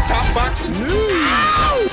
Top boxing news.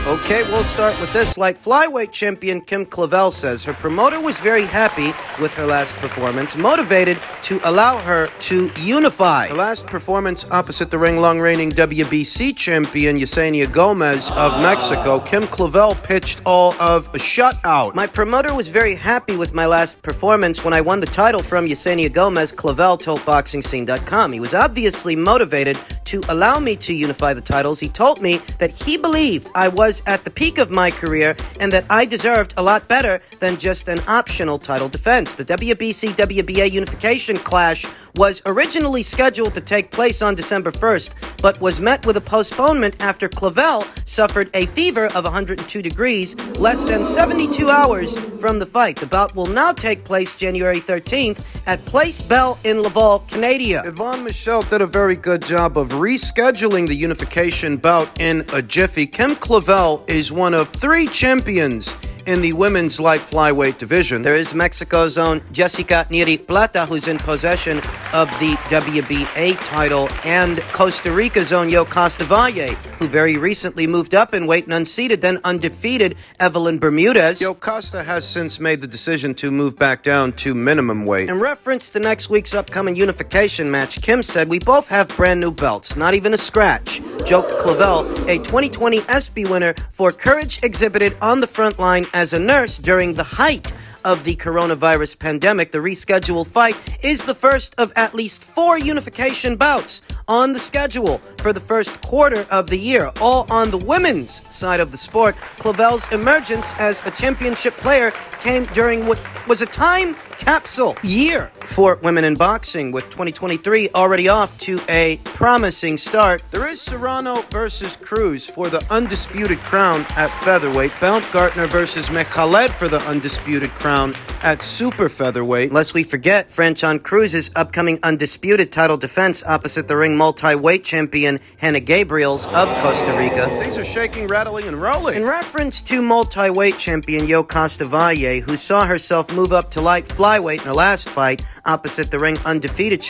Okay, we'll start with this. Light flyweight champion Kim Clavel says her promoter was very happy with her last performance, motivated to allow her to unify. Her last performance opposite the ring long-reigning WBC champion Yesenia Gomez of Mexico, Kim Clavel pitched all of a shutout. My promoter was very happy with my last performance when I won the title from Yesenia Gomez, Clavel told BoxingScene.com. He was obviously motivated to allow me to unify the titles. He told me that he believed I was at the peak of my career and that I deserved a lot better than just an optional title defense. The WBC-WBA unification clash was originally scheduled to take place on December 1st, but was met with a postponement after Clavel suffered a fever of 102 degrees less than 72 hours from the fight. The bout will now take place January 13th at Place Bell in Laval, Canada. Yvonne Michel did a very good job of rescheduling the unification bout in a jiffy. Kim Clavel is one of 3 champions in the women's light flyweight division. There is Mexico's own Jessica Neri Plata, who's in possession of the WBA title, and Costa Rica's own Yokasta Valle, who very recently moved up in weight and unseated, then undefeated Evelyn Bermudez. Yokasta has since made the decision to move back down to minimum weight. In reference to next week's upcoming unification match, Kim said, "We both have brand new belts, not even a scratch," joked Clavel, a 2020 ESPY winner, for courage exhibited on the front line as a nurse during the height of the coronavirus pandemic. The rescheduled fight is the first of at least 4 unification bouts on the schedule for the first quarter of the year, all on the women's side of the sport. Clavel's emergence as a championship player came during what was a time capsule year for women in boxing, with 2023 already off to a promising start. There is Serrano versus Cruz for the undisputed crown at featherweight. Baumgartner versus Mekhaled for the undisputed crown at super featherweight. Lest we forget, Franchon Cruz's upcoming undisputed title defense opposite the ring multi-weight champion Hannah Gabriels of Costa Rica. Things are shaking, rattling, and rolling. In reference to multi-weight champion Yokasta Valle, who saw herself move up to light flyweight in her last fight opposite the ring undefeated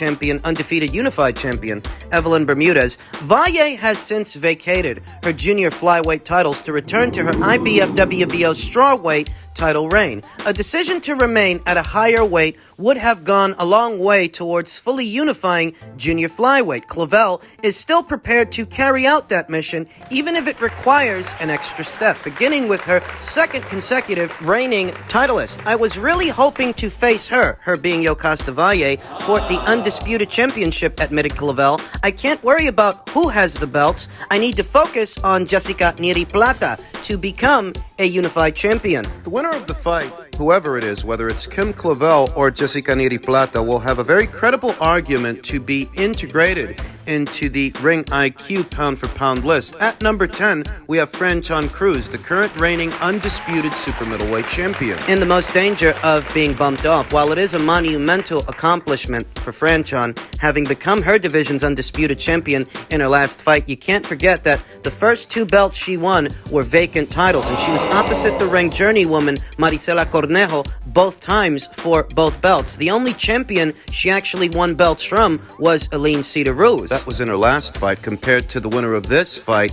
unified champion Evelyn Bermudez, Valle has since vacated her junior flyweight titles to return to her IBF WBO strawweight title reign. A decision to remain at a higher weight would have gone a long way towards fully unifying junior flyweight. Clavel is still prepared to carry out that mission, even if it requires an extra step, beginning with her second consecutive reigning titleist. I was really hoping to face her being Yokasta Valle, for the undisputed championship, admitted Clavel. I can't worry about who has the belts. I need to focus on Jessica Neri Plata to become a unified champion. The winner of the fight, whoever it is, whether it's Kim Clavel or Jessica Neri Plata, will have a very credible argument to be integrated into the Ring IQ pound-for-pound list. At number 10, we have Franchon Cruz, the current reigning undisputed super middleweight champion. In the most danger of being bumped off, while it is a monumental accomplishment for Franchon, having become her division's undisputed champion in her last fight, you can't forget that the first 2 belts she won were vacant titles, and she was opposite the ring journeywoman Marisela Cornejo both times for both belts. The only champion she actually won belts from was Aline Cedar-Rose. That was in her last fight. Compared to the winner of this fight,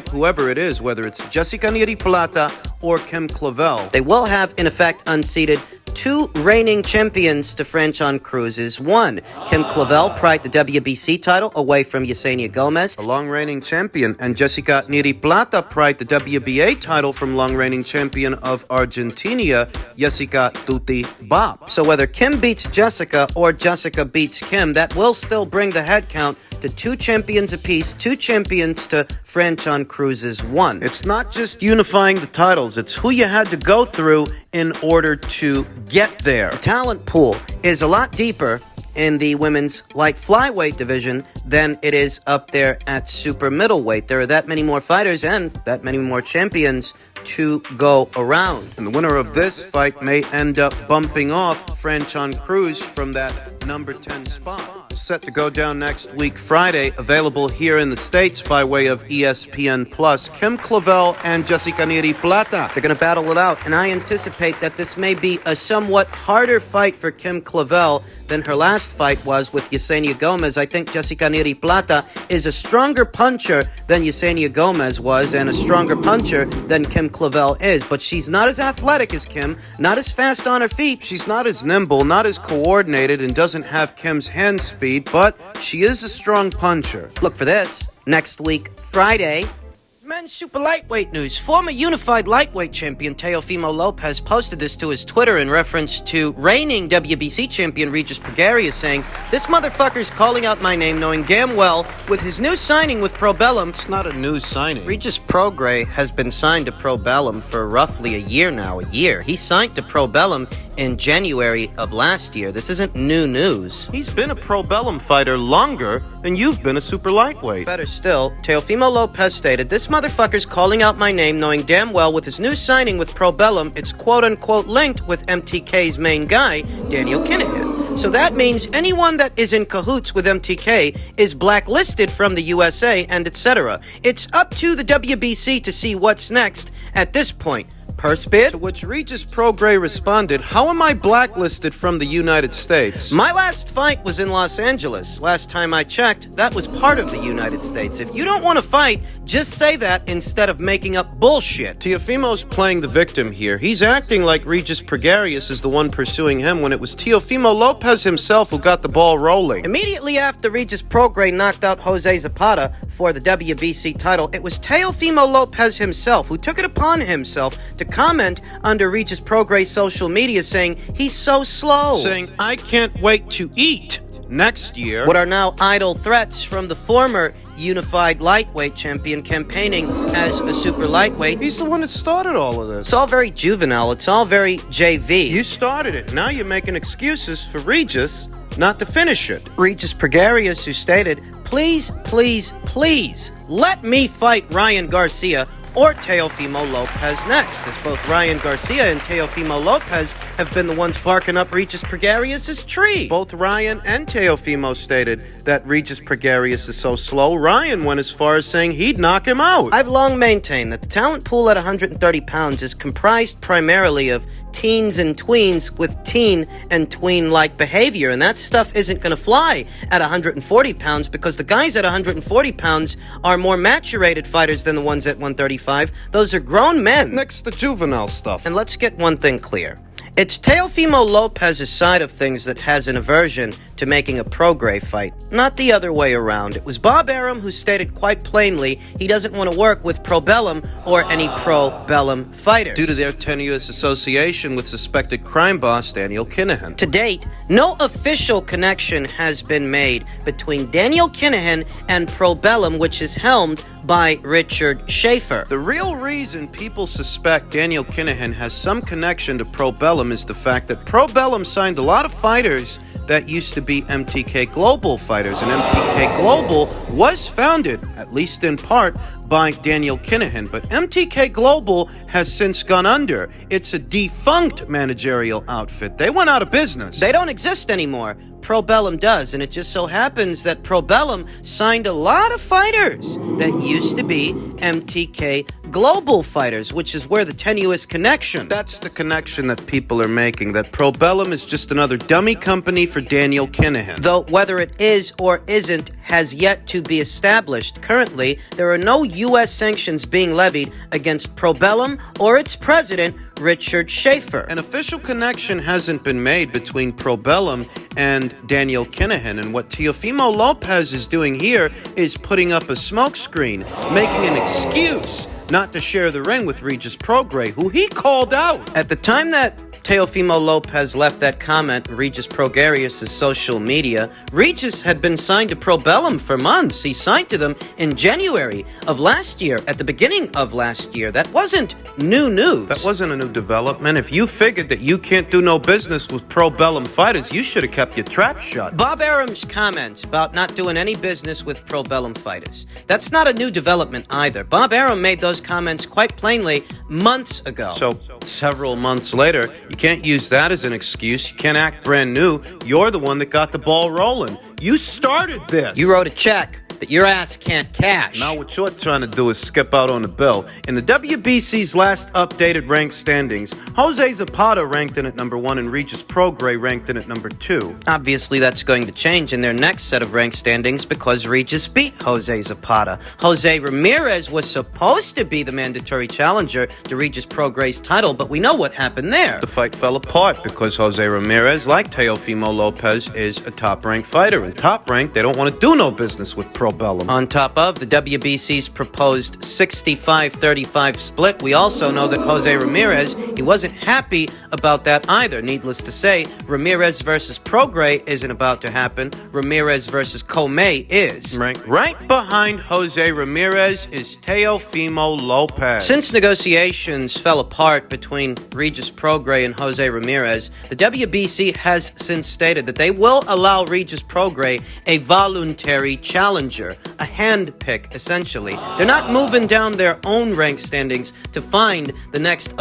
whoever it is, whether it's Jessica Neri Plata or Kim Clavel, they will have, in effect, unseated 2 reigning champions to Franchon Cruz's 1. Kim Clavel pried the WBC title away from Yesenia Gomez, a long-reigning champion, and Jessica Neri Plata pried the WBA title from long-reigning champion of Argentina, Jessica Tuti Bob. So whether Kim beats Jessica or Jessica beats Kim, that will still bring the head count to 2 champions apiece, 2 champions to Franchon Cruz's 1. It's not just unifying the titles, it's who you had to go through in order to get there. The talent pool is a lot deeper in the women's light flyweight division than it is up there at super middleweight. There are that many more fighters and that many more champions to go around. And the winner of this fight may end up bumping off Franchon Cruz from that number 10 spot. set to go down next week Friday, available here in the States by way of ESPN+. Kim Clavel and Jessica Plata. They're going to battle it out, and I anticipate that this may be a somewhat harder fight for Kim Clavel than her last fight was with Yesenia Gomez. I think Jessica Plata is a stronger puncher than Yesenia Gomez was, and a stronger puncher than Kim Clavel is, but she's not as athletic as Kim, not as fast on her feet, she's not as nimble, not as coordinated, and doesn't have Kim's hand speed, but she is a strong puncher. Look for this next week, Friday. Men's super lightweight news. Former unified lightweight champion Teofimo Lopez posted this to his Twitter in reference to reigning WBC champion Regis Prograis, saying, "This motherfucker's calling out my name knowing damn well with his new signing with Probellum." It's not a new signing. Regis Prograis has been signed to Probellum for roughly a year now. He signed to Probellum in January of last year. This isn't new news. He's been a Probellum fighter longer than you've been a super lightweight. Better still, Teofimo Lopez stated, "This motherfucker's calling out my name knowing damn well with his new signing with Probellum, it's quote-unquote linked with MTK's main guy, Daniel Kinahan. So that means anyone that is in cahoots with MTK is blacklisted from the USA and etc. It's up to the WBC to see what's next at this point." Purse bid? To which Regis Prograis responded, "How am I blacklisted from the United States? My last fight was in Los Angeles. Last time I checked, that was part of the United States. If you don't want to fight, just say that instead of making up bullshit." Teofimo's playing the victim here. He's acting like Regis Prograis is the one pursuing him when it was Teofimo Lopez himself who got the ball rolling. Immediately after Regis Prograis knocked out Jose Zapata for the WBC title, it was Teofimo Lopez himself who took it upon himself to comment under Regis Prograis' social media saying he's so slow. Saying, "I can't wait to eat next year." What are now idle threats from the former unified lightweight champion campaigning as a super lightweight. He's the one that started all of this. It's all very juvenile. It's all very JV. You started it. Now you're making excuses for Regis not to finish it. Regis Prograis, who stated, "Please, please, please, let me fight Ryan Garcia or Teofimo Lopez next," as both Ryan Garcia and Teofimo Lopez have been the ones barking up Regis Prograis' tree. Both Ryan and Teofimo stated that Regis Prograis is so slow, Ryan went as far as saying he'd knock him out. I've long maintained that the talent pool at 130 pounds is comprised primarily of teens and tweens with teen and tween-like behavior, and that stuff isn't going to fly at 140 pounds because the guys at 140 pounds are more maturated fighters than the ones at 135. Those are grown men. Next to juvenile stuff. And let's get one thing clear. It's Teofimo Lopez's side of things that has an aversion to making a Prograis fight, not the other way around. It was Bob Arum who stated quite plainly he doesn't want to work with Probellum or any Probellum fighters, due to their tenuous association with suspected crime boss Daniel Kinahan. To date, no official connection has been made between Daniel Kinahan and Probellum, which is helmed by Richard Schaefer. The real reason people suspect Daniel Kinahan has some connection to Probellum is the fact that Probellum signed a lot of fighters that used to be MTK Global fighters, and MTK Global was founded, at least in part, by Daniel Kinahan, but MTK Global has since gone under. It's a defunct managerial outfit. They went out of business. They don't exist anymore. Probellum does, and it just so happens that Probellum signed a lot of fighters that used to be MTK Global fighters, which is where the tenuous connection. That's the connection that people are making, that Probellum is just another dummy company for Daniel Kinahan. Though whether it is or isn't has yet to be established. Currently, there are no U.S. sanctions being levied against Probellum or its president, Richard Schaefer. An official connection hasn't been made between Probellum and Daniel Kinahan, and what Teofimo Lopez is doing here is putting up a smokescreen, making an excuse not to share the ring with Regis Prograis, who he called out. At the time that Teofimo Lopez left that comment on Regis Prograis' social media, Regis had been signed to Probellum for months. He signed to them in January of last year, at the beginning of last year. That wasn't new news. That wasn't a new development. If you figured that you can't do no business with Probellum fighters, you should have kept your trap shut. Bob Arum's comment about not doing any business with Probellum fighters, that's not a new development either. Bob Arum made those comments quite plainly months ago. So, several months later, you can't use that as an excuse. You can't act brand new. You're the one that got the ball rolling. You started this. You wrote a check that your ass can't cash. Now what you're trying to do is skip out on the bill. In the WBC's last updated ranked standings, Jose Zapata ranked in at number 1 and Regis Prograis ranked in at number 2. Obviously, that's going to change in their next set of ranked standings because Regis beat Jose Zapata. Jose Ramirez was supposed to be the mandatory challenger to Regis Prograis' title, but we know what happened there. The fight fell apart because Jose Ramirez, like Teofimo Lopez, is a top-ranked fighter. And top-ranked, they don't want to do no business with Pro Bellum. On top of the WBC's proposed 65-35 split, we also know that Jose Ramirez, he wasn't happy about that either. Needless to say, Ramirez versus Prograis isn't about to happen. Ramirez versus Comey is. Right behind Jose Ramirez is Teofimo Lopez. Since negotiations fell apart between Regis Prograis and Jose Ramirez, the WBC has since stated that they will allow Regis Prograis a voluntary challenger. A hand pick, essentially. They're not moving down their own rank standings to find the next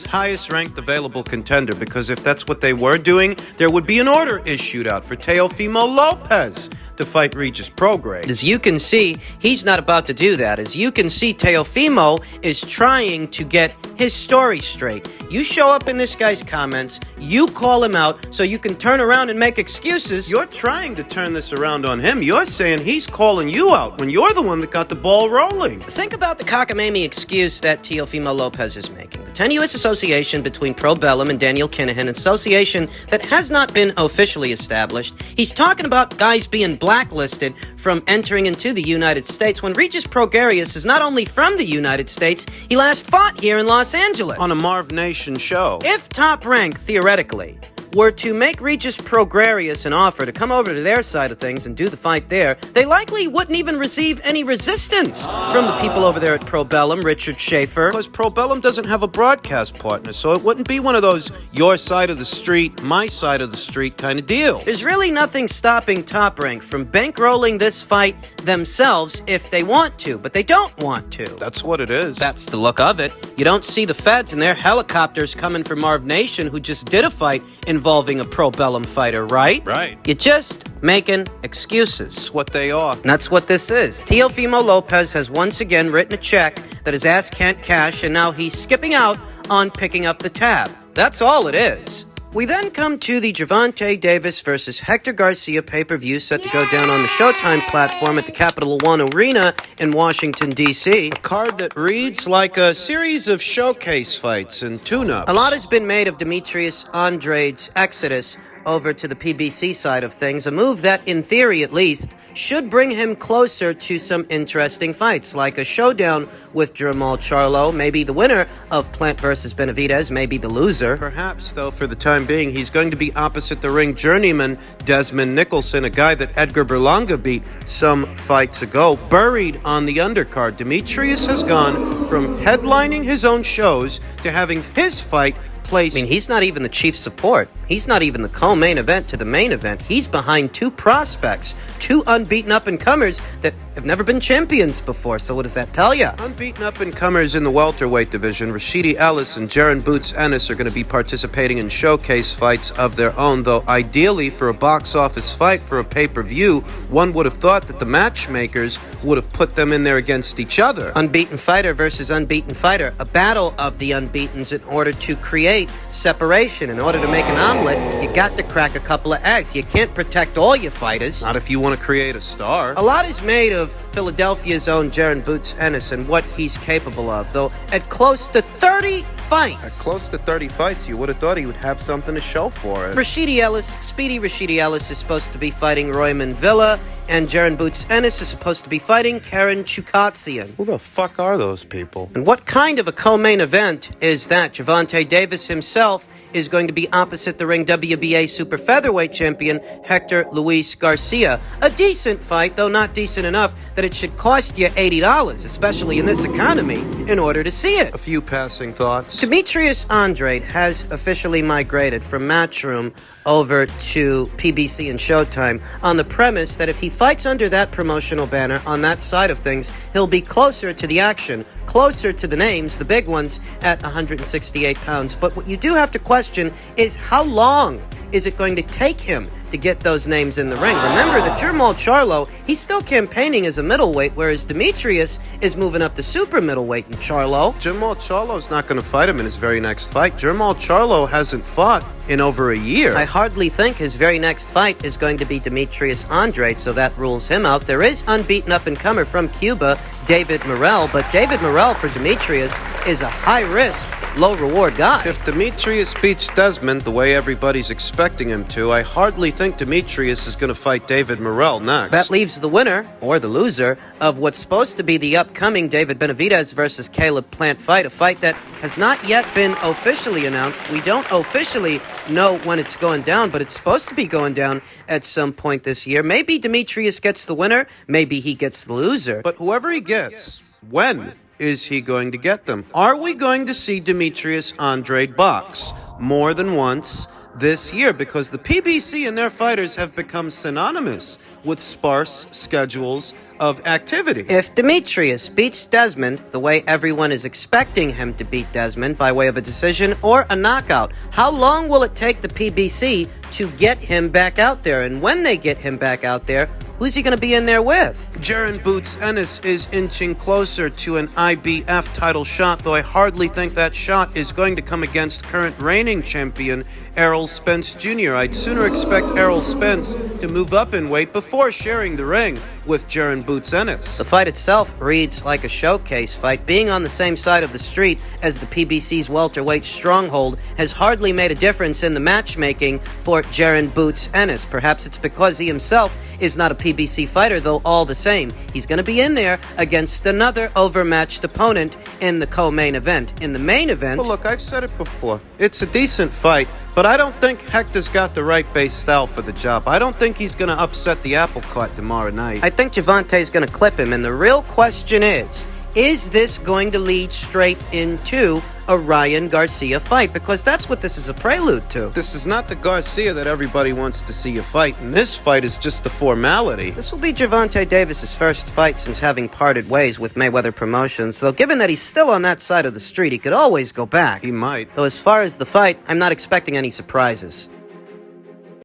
highest ranked available contender, because if that's what they were doing, there would be an order issued out for Teofimo Lopez to fight Regis Prograis. As you can see, he's not about to do that. As you can see, Teofimo is trying to get his story straight. You show up in this guy's comments, you call him out so you can turn around and make excuses. You're trying to turn this around on him. You're saying he's calling you out when you're the one that got the ball rolling. Think about the cockamamie excuse that Teofimo Lopez is making. The tenuous association between Pro Bellum and Daniel Kinahan, an association that has not been officially established. He's talking about guys being blacklisted from entering into the United States when Regis Prograis is not only from the United States, he last fought here in Los Angeles. On a Marv Nation show. If Top Rank, theoretically, were to make Regis Prograis an offer to come over to their side of things and do the fight there, they likely wouldn't even receive any resistance from the people over there at Pro Bellum, Richard Schaefer. Because Pro Bellum doesn't have a broadcast partner, so it wouldn't be one of those your side of the street, my side of the street kind of deals. There's really nothing stopping Top Rank from bankrolling this fight themselves if they want to, but they don't want to. That's what it is. That's the look of it. You don't see the feds and their helicopters coming for Marv Nation, who just did a fight involving a Pro Bellum fighter, right? Right. You're just making excuses. That's what they are. And that's what this is. Teofimo Lopez has once again written a check that his ass can't cash, and now he's skipping out on picking up the tab. That's all it is. We then come to the Gervonta Davis versus Hector Garcia pay-per-view set to go down on the Showtime platform at the Capital One Arena in Washington, D.C. A card that reads like a series of showcase fights and tune-ups. A lot has been made of Demetrius Andrade's exodus over to the PBC side of things, a move that, in theory at least, should bring him closer to some interesting fights, like a showdown with Jermall Charlo, maybe the winner of Plant versus Benavidez, maybe the loser. Perhaps, though, for the time being, he's going to be opposite the ring journeyman Desmond Nicholson, a guy that Edgar Berlanga beat some fights ago, buried on the undercard. Demetrius has gone from headlining his own shows to having his fight placed. I mean, he's not even the chief support. He's not even the co-main event to the main event. He's behind two prospects, two unbeaten up-and-comers that have never been champions before. So what does that tell you? Unbeaten up-and-comers in the welterweight division, Rashidi Ellis and Jaron Boots Ennis are going to be participating in showcase fights of their own, though ideally for a box office fight, for a pay-per-view, one would have thought that the matchmakers would have put them in there against each other. Unbeaten fighter versus unbeaten fighter, a battle of the unbeatens in order to create separation. In order to make an omelet, you got to crack a couple of eggs. You can't protect all your fighters. Not if you want to create a star. A lot is made of Philadelphia's own Jaron Boots Ennis and what he's capable of, though at close to 30 fights. At close to 30 fights, you would have thought he would have something to show for it. Speedy Rashidi Ellis is supposed to be fighting Royman Villa, and Jaron Boots Ennis is supposed to be fighting Karen Chukatsian. Who the fuck are those people? And what kind of a co-main event is that? Gervonta Davis himself is going to be opposite the ring WBA super featherweight champion Hector Luis Garcia. A decent fight, though not decent enough that it should cost you $80, especially in this economy, in order to see it. A few passing thoughts. Demetrius Andrade has officially migrated from Matchroom over to PBC and Showtime on the premise that if he fights under that promotional banner on that side of things, he'll be closer to the action, closer to the names, the big ones, at 168 pounds. But what you do have to question is how long is it going to take him to get those names in the ring? Remember that Jermall Charlo, he's still campaigning as a middleweight, whereas Demetrius is moving up to super middleweight. And Charlo, Jermall Charlo's not going to fight him in his very next fight. Jermall Charlo hasn't fought in over a year. I hardly think his very next fight is going to be Demetrius Andrade, so that rules him out. There is unbeaten up-and-comer from Cuba, David Morrell, but David Morrell for Demetrius is a high-risk, low-reward guy. If Demetrius beats Desmond the way everybody's expecting him to, I hardly think Demetrius is going to fight David Morrell next. That leaves the winner, or the loser, of what's supposed to be the upcoming David Benavidez versus Caleb Plant fight, a fight that has not yet been officially announced. We don't officially know when it's going down, but it's supposed to be going down at some point this year. Maybe Demetrius gets the winner, maybe he gets the loser. But whoever he gets, when is he going to get them? Are we going to see Demetrius Andrade box more than once this year? Because the PBC and their fighters have become synonymous with sparse schedules of activity. If Demetrius beats Desmond the way everyone is expecting him to beat Desmond, by way of a decision or a knockout, how long will it take the PBC to get him back out there? And when they get him back out there, who's he going to be in there with? Jaron Boots Ennis is inching closer to an IBF title shot, though I hardly think that shot is going to come against current reigning champion Errol Spence Jr. I'd sooner expect Errol Spence to move up in weight before sharing the ring with Jaron Boots Ennis. The fight itself reads like a showcase fight. Being on the same side of the street as the PBC's welterweight stronghold has hardly made a difference in the matchmaking for Jaron Boots Ennis. Perhaps it's because he himself is not a PBC fighter, though all the same, he's going to be in there against another overmatched opponent in the co-main event. In the main event... Well, look, I've said it before. It's a decent fight, but I don't think Hector's got the right base style for the job. I don't think he's going to upset the apple cart tomorrow night. I think Gervonta's going to clip him, and the real question is this going to lead straight into a Ryan Garcia fight? Because that's what this is a prelude to. This is not the Garcia that everybody wants to see you fight, and this fight is just the formality. This will be Gervonta Davis's first fight since having parted ways with Mayweather Promotions, though given that he's still on that side of the street, he could always go back. He might. Though as far as the fight, I'm not expecting any surprises.